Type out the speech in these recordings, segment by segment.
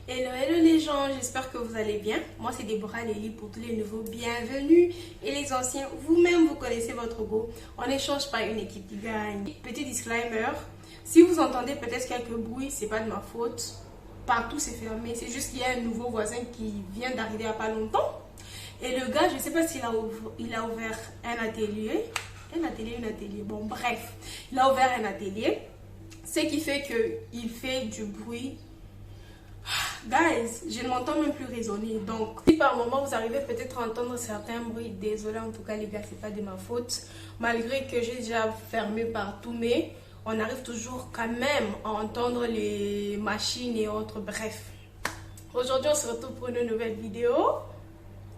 Hello, hello les gens, j'espère que vous allez bien. Moi c'est Déborah Lélie pour tous les nouveaux, bienvenue. Et les anciens, vous-même vous connaissez votre go. On échange par une équipe qui gagne. Petit disclaimer, si vous entendez peut-être quelques bruits, c'est pas de ma faute. Partout c'est fermé, c'est juste qu'il y a un nouveau voisin qui vient d'arriver il n'y a pas longtemps. Et le gars, je sais pas s'il a ouvert un atelier. Un atelier, bon bref. Il a ouvert un atelier. Ce qui fait qu'il fait du bruit. Guys, je ne m'entends même plus raisonner. Donc, si par moment vous arrivez peut-être à entendre certains bruits, désolé en tout cas les gars, c'est pas de ma faute. Malgré que j'ai déjà fermé partout, mais on arrive toujours quand même à entendre les machines et autres. Bref, aujourd'hui on se retrouve pour une nouvelle vidéo.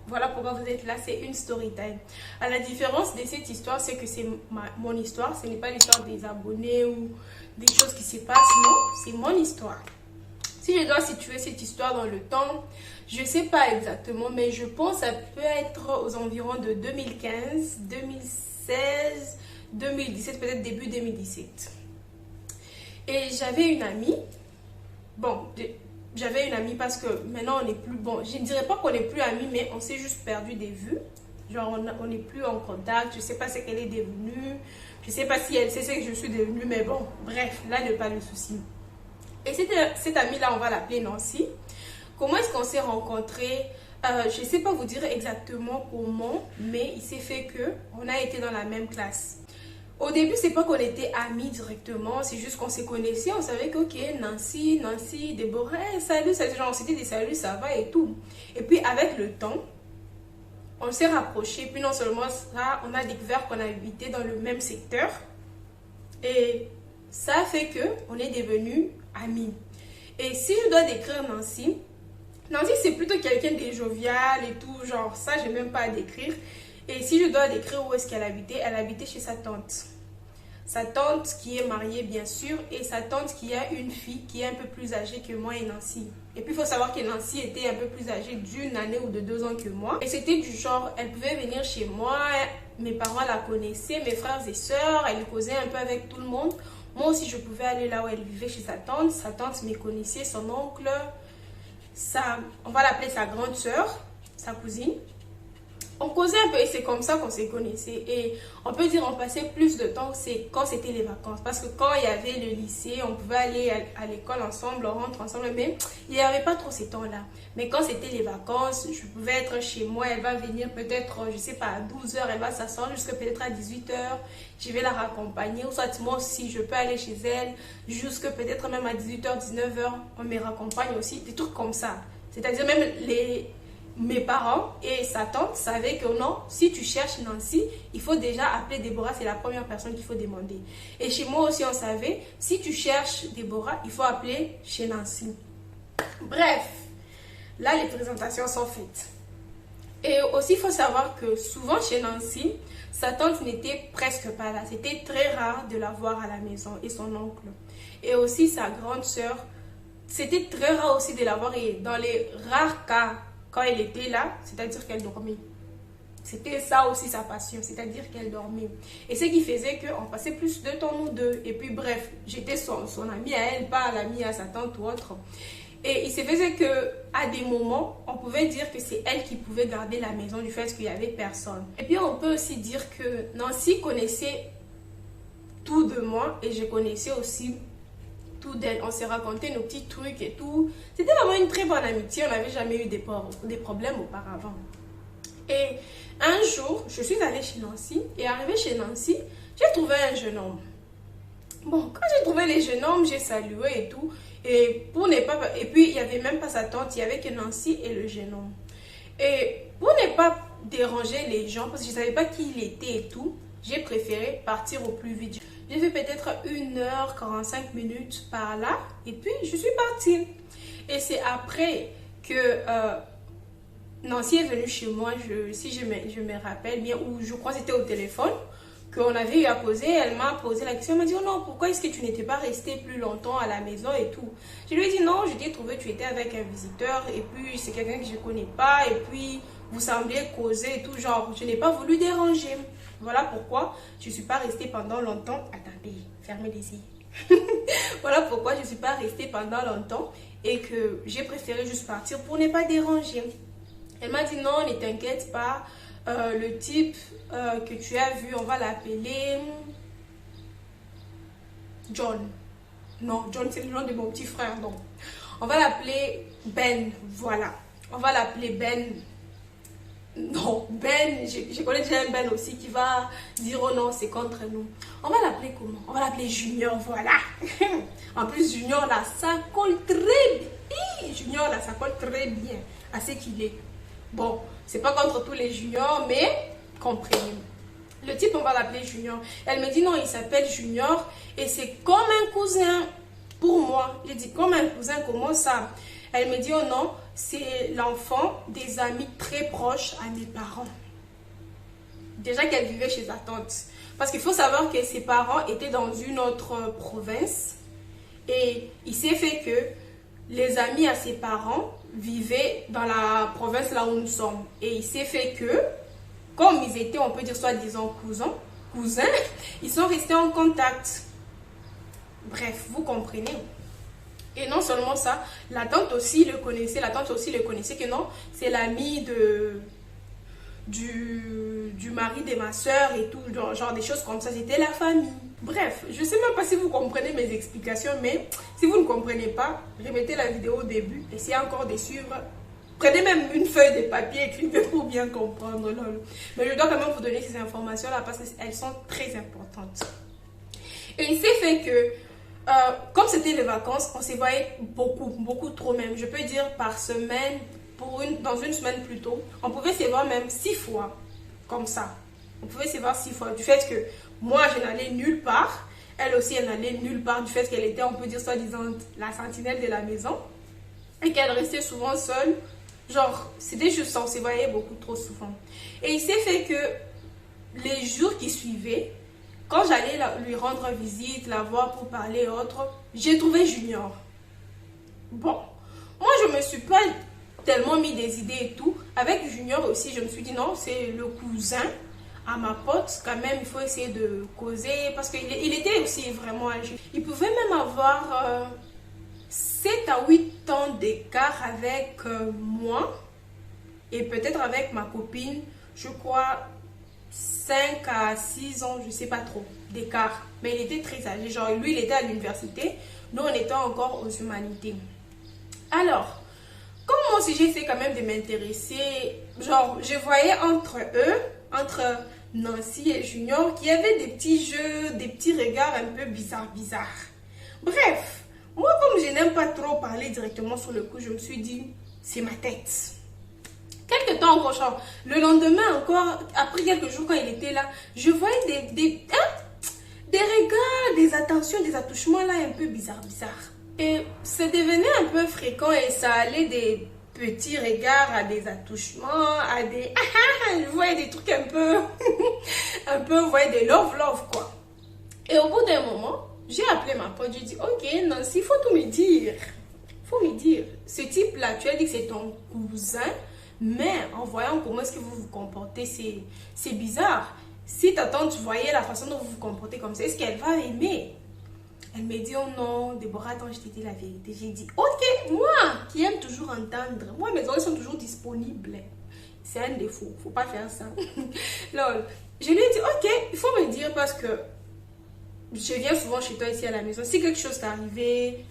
Voilà pourquoi vous êtes là, c'est une story time. À la différence de cette histoire, c'est que c'est mon histoire. Ce n'est pas l'histoire des abonnés ou des choses qui se passent, non, c'est mon histoire. Si je dois situer cette histoire dans le temps, je ne sais pas exactement, mais je pense que ça peut être aux environs de 2015, 2016, 2017, peut-être début 2017. Et j'avais une amie, j'avais une amie parce que maintenant on n'est plus, je ne dirais pas qu'on n'est plus amis, mais on s'est juste perdu des vues. Genre on n'est plus en contact, je ne sais pas ce qu'elle est devenue, je ne sais pas si elle sait ce que je suis devenue, mais bon, bref, là n'est pas le souci. Et cette amie-là, on va l'appeler Nancy. Comment est-ce qu'on s'est rencontrés? Je ne sais pas vous dire exactement comment, mais il s'est fait qu'on a été dans la même classe. Au début, c'est pas qu'on était amis directement, c'est juste qu'on s'est connaissés. On savait que, ok, Nancy, Déborah, salut, genre, c'était des saluts, ça va et tout. Et puis, avec le temps, on s'est rapprochés. Puis, non seulement ça, on a découvert qu'on habitait dans le même secteur. Et ça fait qu'on est devenus amis. Et si je dois décrire Nancy, c'est plutôt quelqu'un de jovial et tout, genre ça j'ai même pas à décrire. Et si je dois décrire où est-ce qu'elle habitait chez sa tante. Sa tante qui est mariée bien sûr, et sa tante qui a une fille qui est un peu plus âgée que moi et Nancy. Et puis il faut savoir que Nancy était un peu plus âgée d'une année ou de 2 ans que moi. Et c'était du genre, elle pouvait venir chez moi, mes parents la connaissaient, mes frères et sœurs, elle causait un peu avec tout le monde. Moi aussi, je pouvais aller là où elle vivait chez sa tante me connaissait, son oncle, on va l'appeler sa grande sœur, sa cousine. On causait un peu et c'est comme ça qu'on s'est connaissés. Et on peut dire on passait plus de temps quand c'était les vacances. Parce que quand il y avait le lycée, on pouvait aller à l'école ensemble, on rentre ensemble. Mais il n'y avait pas trop ces temps-là. Mais quand c'était les vacances, je pouvais être chez moi. Elle va venir peut-être, je sais pas, à 12 h, elle va s'asseoir jusqu'à peut-être à 18 h. Je vais la raccompagner. Ou soit moi aussi, je peux aller chez elle jusqu'à peut-être même à 18 h, 19 h. On me raccompagne aussi. Des trucs comme ça. C'est-à-dire même mes parents et sa tante savaient que non, si tu cherches Nancy, il faut déjà appeler Déborah, c'est la première personne qu'il faut demander. Et chez moi aussi, on savait, si tu cherches Déborah, il faut appeler chez Nancy. Bref, là, les présentations sont faites. Et aussi, il faut savoir que souvent chez Nancy, sa tante n'était presque pas là. C'était très rare de la voir à la maison et son oncle. Et aussi sa grande sœur, c'était très rare aussi de la voir et dans les rares cas, quand elle était là, c'est-à-dire qu'elle dormait. C'était ça aussi sa passion, c'est-à-dire qu'elle dormait. Et ce qui faisait qu'on passait plus de temps nous deux. Et puis bref, j'étais son amie à elle, pas l'amie à sa tante ou autre. Et il se faisait qu'à des moments, on pouvait dire que c'est elle qui pouvait garder la maison du fait qu'il n'y avait personne. Et puis on peut aussi dire que Nancy connaissait tout de moi et je connaissais aussi tout d'elle. On s'est raconté nos petits trucs et tout. C'était vraiment une très bonne amitié. On n'avait jamais eu des problèmes auparavant. Et un jour, je suis allée chez Nancy. Et arrivée chez Nancy, j'ai trouvé un jeune homme. Bon, quand j'ai trouvé les jeunes hommes, j'ai salué et tout. Et puis, il n'y avait même pas sa tante. Il y avait que Nancy et le jeune homme. Et pour ne pas déranger les gens, parce que je ne savais pas qui il était et tout, j'ai préféré partir au plus vite. J'ai fait peut-être 1 h 45 par là et puis je suis partie. Et c'est après que Nancy est venue chez moi, si je me rappelle bien, ou je crois que c'était au téléphone, qu'on avait eu à poser. Elle m'a posé la question, elle m'a dit oh non, pourquoi est-ce que tu n'étais pas resté plus longtemps à la maison et tout. Je lui ai dit non, je t'ai trouvé, tu étais avec un visiteur et puis c'est quelqu'un que je ne connais pas et puis vous sembliez causer et tout, genre je n'ai pas voulu déranger. Voilà pourquoi je ne suis pas restée pendant longtemps. Attendez, fermez les yeux. Voilà pourquoi je ne suis pas restée pendant longtemps. et que j'ai préféré juste partir pour ne pas déranger. Elle m'a dit non, ne t'inquiète pas, le type que tu as vu, on va l'appeler John. Non, John c'est le nom de mon petit frère, donc on va l'appeler Ben, voilà. On va l'appeler Ben. Non, Ben, je connais déjà un Ben aussi qui va dire oh non, c'est contre nous. On va l'appeler comment? On va l'appeler Junior, voilà. En plus, Junior là, ça colle très bien. Junior là, ça colle très bien à ce qu'il est. Bon, c'est pas contre tous les juniors, mais comprenez. Le type, on va l'appeler Junior. Elle me dit non, il s'appelle Junior et c'est comme un cousin pour moi. J'ai dit comme un cousin, comment ça? Elle me dit oh non, c'est l'enfant des amis très proches à mes parents. Déjà qu'elle vivait chez sa tante. Parce qu'il faut savoir que ses parents étaient dans une autre province. Et il s'est fait que les amis à ses parents vivaient dans la province là où nous sommes. Et il s'est fait que, comme ils étaient, on peut dire soi-disant cousins, ils sont restés en contact. Bref, vous comprenez. Et non seulement ça, la tante aussi le connaissait que non, c'est l'ami du mari de ma soeur et tout, genre des choses comme ça, c'était la famille. Bref, je ne sais même pas si vous comprenez mes explications, mais si vous ne comprenez pas, remettez la vidéo au début, essayez encore de suivre. Prenez même une feuille de papier, écrivez pour bien comprendre. Mais je dois quand même vous donner ces informations-là parce qu'elles sont très importantes. Et il s'est fait que comme c'était les vacances, on s'est voyé beaucoup trop même. Je peux dire par semaine, dans une semaine plus tôt. On pouvait se voir même 6 fois, comme ça. On pouvait se voir 6 fois. Du fait que moi, je n'allais nulle part. Elle aussi, elle n'allait nulle part. Du fait qu'elle était, on peut dire, soi-disant, la sentinelle de la maison. Et qu'elle restait souvent seule. Genre, c'était juste ça. On se voyait beaucoup trop souvent. Et il s'est fait que les jours qui suivaient, quand j'allais lui rendre visite, la voir pour parler et autres, j'ai trouvé Junior. Bon, moi je me suis pas tellement mis des idées et tout. Avec Junior aussi, je me suis dit non, c'est le cousin à ma pote. Quand même, il faut essayer de causer parce qu'il était aussi vraiment âgé. Il pouvait même avoir 7 à 8 ans d'écart avec moi et peut-être avec ma copine, je crois 5 à 6 ans, je sais pas trop, d'écart. Mais il était très âgé. Genre, lui, il était à l'université. Nous, on était encore aux humanités. Alors, comme mon sujet, c'est quand même de m'intéresser, genre, je voyais entre eux, entre Nancy et Junior, qu'il y avait des petits jeux, des petits regards un peu bizarres. Bref, moi, comme je n'aime pas trop parler directement sur le coup, je me suis dit, c'est ma tête. Quelques temps encore, genre, le lendemain encore, après quelques jours quand il était là, je voyais des regards, des attentions, des attouchements là un peu bizarres. Et ça devenait un peu fréquent et ça allait des petits regards à des attouchements, à des... je voyais des trucs un peu, vous voyez, des love quoi. Et au bout d'un moment, j'ai appelé ma pote, j'ai dit, ok Nancy, il faut tout me dire. Ce type-là, tu as dit que c'est ton cousin, mais en voyant comment est-ce que vous vous comportez, c'est bizarre. Si ta tante voyait la façon dont vous vous comportez comme ça, est-ce qu'elle va aimer? Elle me dit, oh non, Déborah, attends, je t'ai dit la vérité. J'ai dit, ok, moi qui aime toujours entendre, moi mes oreilles sont toujours disponibles. C'est un défaut, faut pas faire ça. Lol. Je lui ai dit, ok, il faut me dire parce que je viens souvent chez toi ici à la maison. Si quelque chose t'est arrivé,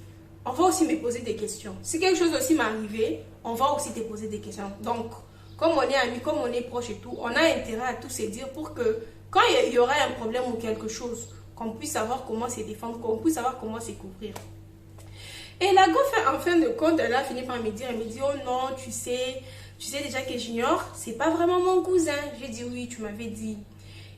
on va aussi me poser des questions. Si quelque chose aussi m'est arrivé, on va aussi te poser des questions. Donc, comme on est amis, comme on est proches et tout, on a intérêt à tout se dire pour que quand il y aura un problème ou quelque chose, qu'on puisse savoir comment se défendre, qu'on puisse savoir comment se couvrir. Et la go, en fin de compte, elle a fini par me dire, elle me dit, oh non, tu sais déjà que Junior, c'est pas vraiment mon cousin. J'ai dit, oui, tu m'avais dit.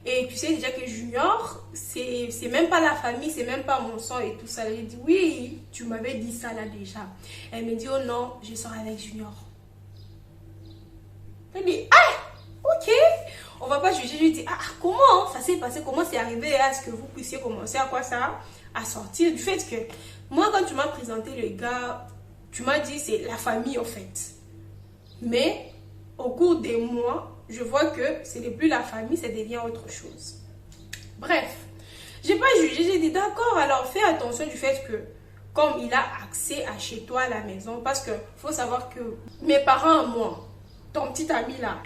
Et tu sais déjà que Junior, c'est même pas la famille, c'est même pas mon sang et tout ça. J'ai dit, oui, tu m'avais dit ça là déjà. Elle me dit, oh non, je sors avec Junior. Elle dit, ah, ok. On va pas juger. Je lui dis, ah, comment ça s'est passé? Comment c'est arrivé à ce que vous puissiez commencer à quoi ça? À sortir du fait que moi, quand tu m'as présenté le gars, tu m'as dit c'est la famille en fait. Mais au cours des mois, je vois que ce n'est plus la famille, ça devient autre chose. Bref, j'ai pas jugé. J'ai dit d'accord, alors fais attention du fait que comme il a accès à chez toi à la maison. Parce que faut savoir que mes parents, moi, ton petit ami là,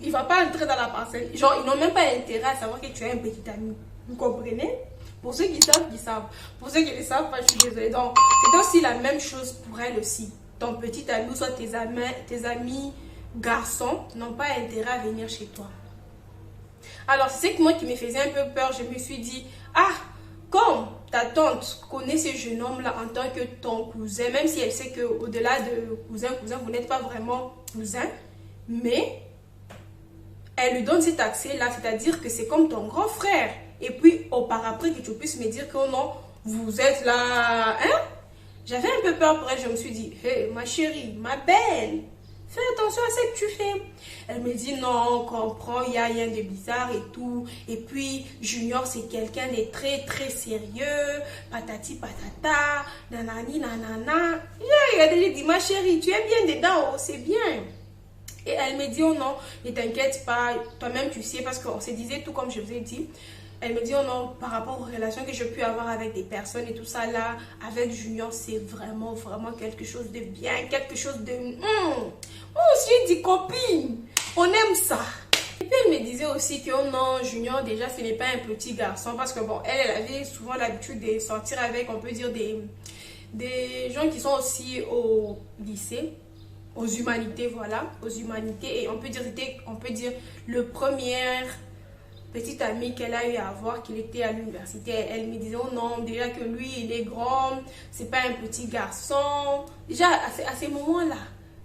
il va pas entrer dans la parcelle. Genre, ils n'ont même pas intérêt à savoir que tu as un petit ami. Vous comprenez? Pour ceux qui savent, ils savent. Pour ceux qui ne savent pas, je suis désolée. Donc, c'est aussi la même chose pour elle aussi. Ton petit ami, ou soit tes amis garçons, n'ont pas intérêt à venir chez toi. Alors, c'est moi qui me faisait un peu peur. Je me suis dit, ah, comme ta tante connaît ce jeune homme-là en tant que ton cousin, même si elle sait qu'au-delà de cousin, vous n'êtes pas vraiment cousin, mais elle lui donne cet accès-là, c'est-à-dire que c'est comme ton grand frère. Et puis, auparavant que tu puisses me dire que oh non, vous êtes là, hein? J'avais un peu peur pour elle, je me suis dit, hey, ma chérie, ma belle, fais attention à ce que tu fais. Elle me dit, non, on comprend, il n'y a rien de bizarre et tout. Et puis, Junior, c'est quelqu'un de très, très sérieux, patati patata, nanani, nanana. J'ai regardé, j'ai dit, ma chérie, tu es bien dedans, oh, c'est bien. Et elle me dit, oh non, ne t'inquiète pas, toi-même tu sais, parce qu'on se disait tout comme je vous ai dit. Elle me dit, oh non, par rapport aux relations que j'ai pu avoir avec des personnes et tout ça là, avec Junior, c'est vraiment, vraiment quelque chose de bien, quelque chose de... Oh, j'ai dit, copine, on aime ça. Et puis elle me disait aussi que, oh non, Junior, déjà, ce n'est pas un petit garçon, parce que bon, elle avait souvent l'habitude de sortir avec, on peut dire, des gens qui sont aussi au lycée. Aux humanités, voilà, aux humanités. Et on peut dire le premier petit ami qu'elle a eu à avoir, qu'il était à l'université. Elle me disait, oh non, déjà que lui, il est grand, c'est pas un petit garçon. Déjà, à ces moments-là,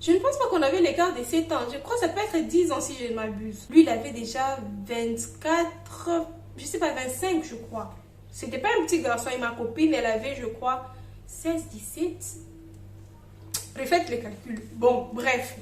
je ne pense pas qu'on avait l'écart de 7 ans. Je crois que ça peut être 10 ans si je ne m'abuse. Lui, il avait déjà 24, je sais pas, 25, je crois. C'était pas un petit garçon. Et ma copine, elle avait, je crois, 16, 17. Refaites les calculs. Bon, bref.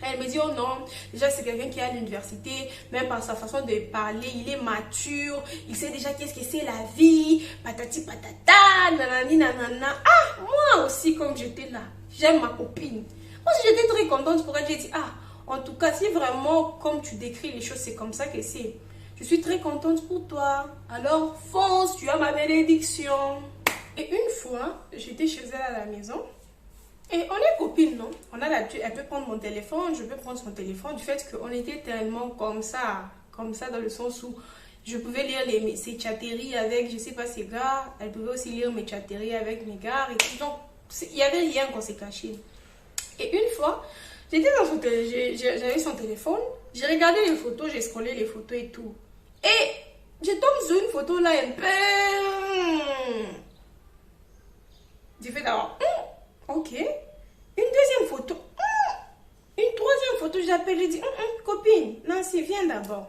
Elle me dit, oh non, déjà c'est quelqu'un qui est à l'université, même par sa façon de parler, il est mature, il sait déjà qu'est-ce que c'est la vie, patati patata, nanani nanana. Ah, moi aussi, comme j'étais là, j'aime ma copine. Moi aussi, j'étais très contente pour elle. J'ai dit, ah, en tout cas, si vraiment, comme tu décris les choses, c'est comme ça que c'est. Je suis très contente pour toi. Alors, fonce, tu as ma bénédiction. Et une fois, j'étais chez elle à la maison. Et on est copines, non? On a l'habitude, elle peut prendre mon téléphone, je peux prendre son téléphone. Du fait qu'on était tellement comme ça dans le sens où je pouvais lire ses chatteries avec, je sais pas, ses gars. Elle pouvait aussi lire mes chatteries avec mes gars. Et tout. Donc, il y avait rien qu'on s'est caché. Et une fois, j'avais son téléphone, j'ai regardé les photos, j'ai scrollé les photos et tout. Et je tombe sur une photo là, un peu... J'ai fait d'abord... Ok. Une deuxième photo. Une troisième photo, j'appelle, je dis, copine, Nancy, viens d'abord.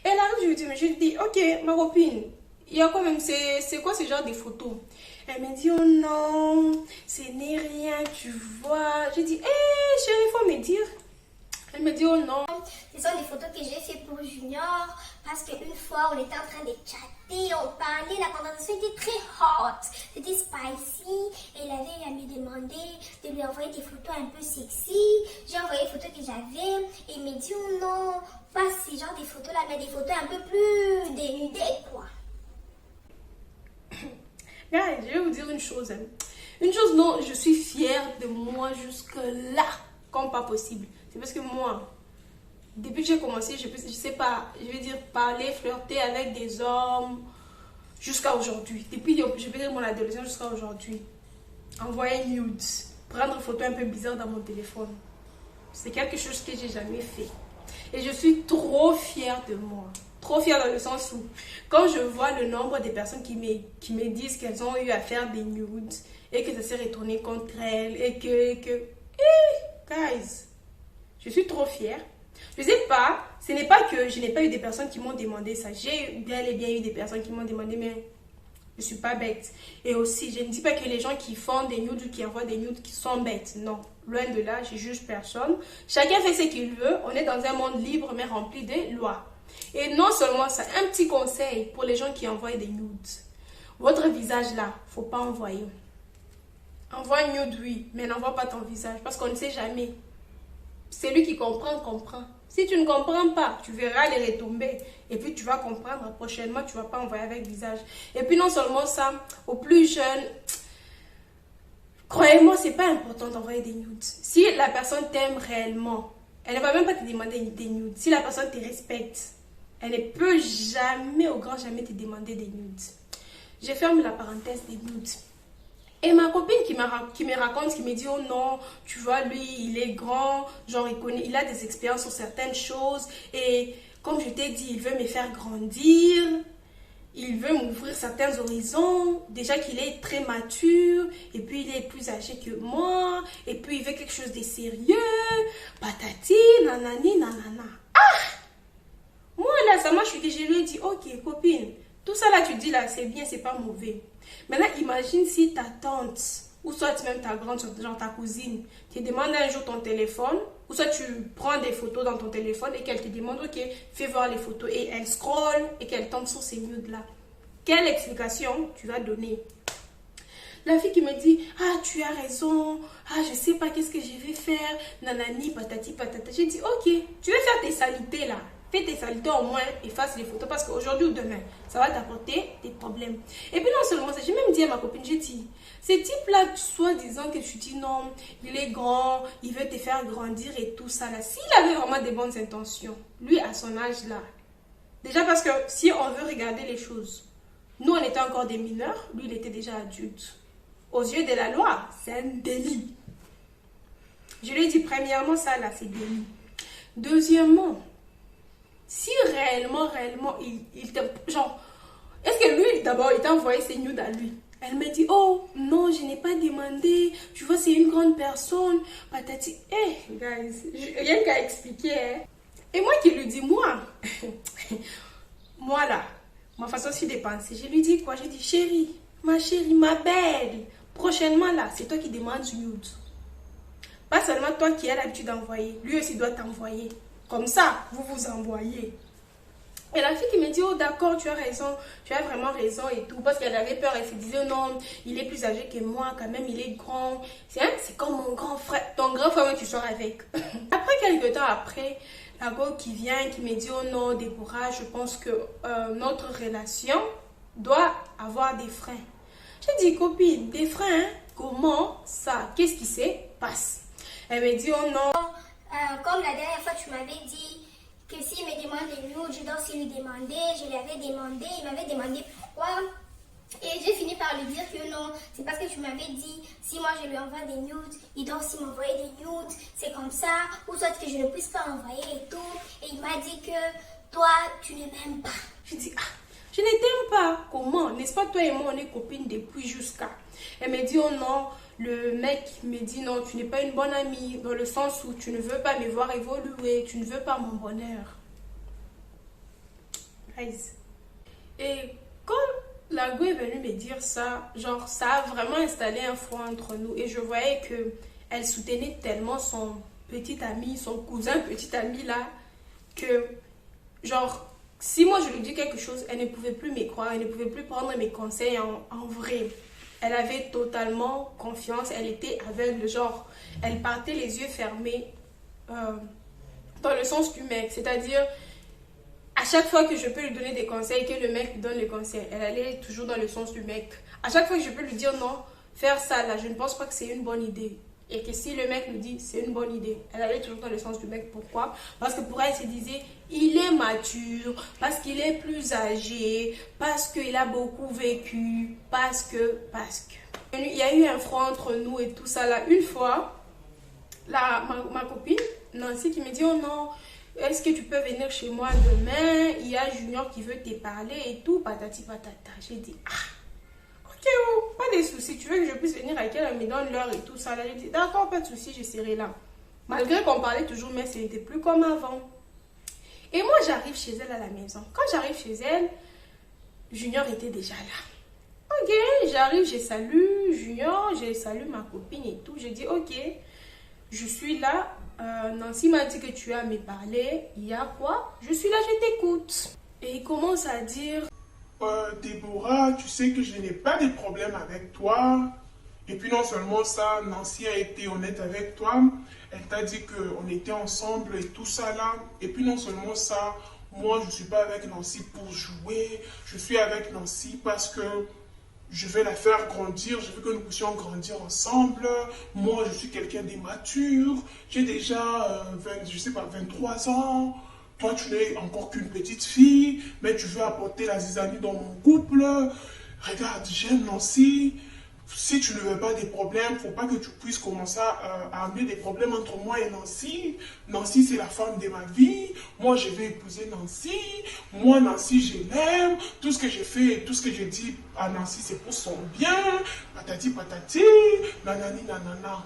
Elle arrive, je lui dis, ok, ma copine, il y a quand même, c'est quoi ce genre de photos? Elle me dit, oh non, ce n'est rien, tu vois. Je dis, hé, chérie, il faut me dire. Elle me dit, oh non. Ce sont des photos que j'ai fait pour Junior parce qu'une fois, on était en train de chatter, on parlait, la conversation était très hot, c'était spicy. Et elle avait me demandé de lui envoyer des photos un peu sexy. J'ai envoyé les photos que j'avais et il me dit, oh non, pas ces genres de photos-là, mais des photos un peu plus dénudées, quoi. Guys, je vais vous dire une chose. Une chose dont je suis fière de moi jusque-là, comme pas possible. C'est parce que moi, depuis que j'ai commencé, je sais pas, je vais dire parler, flirter avec des hommes jusqu'à aujourd'hui. Depuis, je vais dire mon adolescence jusqu'à aujourd'hui. Envoyer nudes, prendre photo un peu bizarre dans mon téléphone. C'est quelque chose que j'ai jamais fait. Et je suis trop fière de moi. Trop fière dans le sens où, quand je vois le nombre de personnes qui me disent qu'elles ont eu à faire des nudes et que ça s'est retourné contre elles et guys, je suis trop fière. Je sais pas, ce n'est pas que je n'ai pas eu des personnes qui m'ont demandé ça. J'ai bien et bien eu des personnes qui m'ont demandé, mais je suis pas bête. Et aussi, je ne dis pas que les gens qui font des nudes ou qui envoient des nudes qui sont bêtes. Non, loin de là, je juge personne. Chacun fait ce qu'il veut. On est dans un monde libre mais rempli de lois. Et non seulement ça, un petit conseil pour les gens qui envoient des nudes. Votre visage là, faut pas envoyer. Envoie un nude, oui, mais n'envoie pas ton visage parce qu'on ne sait jamais. Celui qui comprend, comprend. Si tu ne comprends pas, tu verras les retombées. Et puis tu vas comprendre. Prochainement, tu ne vas pas envoyer avec visage. Et puis non seulement ça, aux plus jeunes, Croyez-moi, c'est pas important d'envoyer des nudes. Si la personne t'aime réellement, elle ne va même pas te demander des nudes. Si la personne te respecte, elle ne peut jamais, au grand jamais, te demander des nudes. Je ferme la parenthèse des nudes. Et ma copine qui me raconte, qui me dit, oh non, tu vois, lui, il est grand, genre, il a des expériences sur certaines choses. Et comme je t'ai dit, il veut me faire grandir. Il veut m'ouvrir certains horizons. Déjà qu'il est très mature. Et puis, il est plus âgé que moi. Et puis, il veut quelque chose de sérieux. Patati, nanani, nanana. Ah! Moi, là, ça m'a chuté. Je lui ai dit, ok, copine, tout ça là, tu dis là, c'est bien, c'est pas mauvais. Maintenant, imagine si ta tante, ou soit même ta grande, genre ta cousine, te demande un jour ton téléphone, ou soit tu prends des photos dans ton téléphone et qu'elle te demande, ok, fais voir les photos, et elle scrolle et qu'elle tombe sur ces nudes-là. Quelle explication tu vas donner? La fille qui me dit, ah, tu as raison, ah, je sais pas qu'est-ce que je vais faire, nanani, patati, patata. J'ai dit, ok, tu veux faire tes saletés là. Fais tes saletés au moins, efface les photos parce qu'aujourd'hui ou demain, ça va t'apporter des problèmes. Et puis non seulement ça, j'ai même dit à ma copine, j'ai dit, ce type-là, soi-disant que tu dis non, il est grand, il veut te faire grandir et tout ça là. S'il avait vraiment des bonnes intentions, lui à son âge là, déjà parce que si on veut regarder les choses, nous on était encore des mineurs, lui il était déjà adulte. Aux yeux de la loi, c'est un délit. Je lui ai dit, premièrement, ça là, c'est délit. Deuxièmement, si réellement, il t'a... Genre, est-ce que lui, d'abord, il t'a envoyé ses nudes à lui? Elle me dit, oh, non, je n'ai pas demandé. Tu vois, c'est une grande personne. Patati. Eh, guys, rien qu'à expliquer. Hein. Et moi qui lui dis, moi, moi là, ma façon aussi de penser, je lui dis quoi? Je dis, chérie, ma belle, prochainement là, c'est toi qui demandes nude. Pas seulement toi qui as l'habitude d'envoyer, lui aussi doit t'envoyer. Comme ça, vous vous envoyez. Et la fille qui me dit, oh d'accord, tu as raison, tu as vraiment raison et tout. Parce qu'elle avait peur, elle se disait, non, il est plus âgé que moi, quand même, il est grand. C'est comme mon grand frère, ton grand frère que tu sors avec. Après, quelques temps après, la go qui vient, qui me dit, oh non, Déborah, je pense que notre relation doit avoir des freins. J'ai dit, copine, des freins, hein? Comment ça? Qu'est-ce qui se passe? Elle me dit, oh non. Comme la dernière fois, tu m'avais dit que s'il me demande des nudes, je dois aussi lui demander. Je lui avais demandé, il m'avait demandé pourquoi. Et j'ai fini par lui dire que non, c'est parce que tu m'avais dit, si moi je lui envoie des nudes, il doit aussi m'envoyer des nudes. C'est comme ça, ou soit que je ne puisse pas envoyer et tout. Et il m'a dit que toi, tu ne m'aimes pas. Je dis, ah, je ne t'aime pas. Comment? N'est-ce pas toi et moi, on est copines depuis jusqu'à. Elle me dit, oh non. Le mec me dit non, tu n'es pas une bonne amie, dans le sens où tu ne veux pas me voir évoluer, tu ne veux pas mon bonheur. Guys. Et quand la go est venue me dire ça, genre ça a vraiment installé un froid entre nous. Et je voyais que elle soutenait tellement son petit ami, son cousin petit ami là, que genre si moi je lui dis quelque chose, elle ne pouvait plus me croire, elle ne pouvait plus prendre mes conseils en vrai. Elle avait totalement confiance, elle était aveugle, genre, elle partait les yeux fermés dans le sens du mec. C'est-à-dire, à chaque fois que je peux lui donner des conseils, que le mec lui donne les conseils, elle allait toujours dans le sens du mec. À chaque fois que je peux lui dire non, faire ça là, je ne pense pas que c'est une bonne idée. Et que si le mec lui dit c'est une bonne idée, elle allait toujours dans le sens du mec. Pourquoi? Parce que pour elle, elle se disait, il est mature, parce qu'il est plus âgé, parce qu'il a beaucoup vécu, parce que. Il y a eu un froid entre nous et tout ça là. Une fois, ma copine, Nancy, qui me dit, oh non, est-ce que tu peux venir chez moi demain? Il y a Junior qui veut te parler et tout, patati patata. J'ai dit, ah. Ok, oh, pas de soucis. Tu veux que je puisse venir avec elle, elle me donne l'heure et tout ça. Là, j'ai dit, d'accord, pas de soucis, je serai là. Malgré qu'on parlait toujours, mais ce n'était plus comme avant. Et moi, j'arrive chez elle à la maison. Quand j'arrive chez elle, Junior était déjà là. Ok, j'arrive, je salue Junior, je salue ma copine et tout. Je dis, ok, je suis là. Nancy m'a dit que tu as à me parler. Il y a quoi? Je suis là, je t'écoute. Et il commence à dire... Déborah, tu sais que je n'ai pas de problème avec toi. Et puis non seulement ça, Nancy a été honnête avec toi. Elle t'a dit qu'on était ensemble et tout ça là. Et puis non seulement ça, moi je ne suis pas avec Nancy pour jouer. Je suis avec Nancy parce que je vais la faire grandir, je veux que nous puissions grandir ensemble. Moi, je suis quelqu'un d'immature, j'ai déjà 23 ans. Toi, tu n'es encore qu'une petite fille, mais tu veux apporter la zizanie dans mon couple. Regarde, j'aime Nancy. Si tu ne veux pas des problèmes, il ne faut pas que tu puisses commencer à amener des problèmes entre moi et Nancy. Nancy, c'est la femme de ma vie. Moi, je vais épouser Nancy. Moi, Nancy, je l'aime. Tout ce que je fais, tout ce que je dis à Nancy, c'est pour son bien. Patati patati, nanani nanana.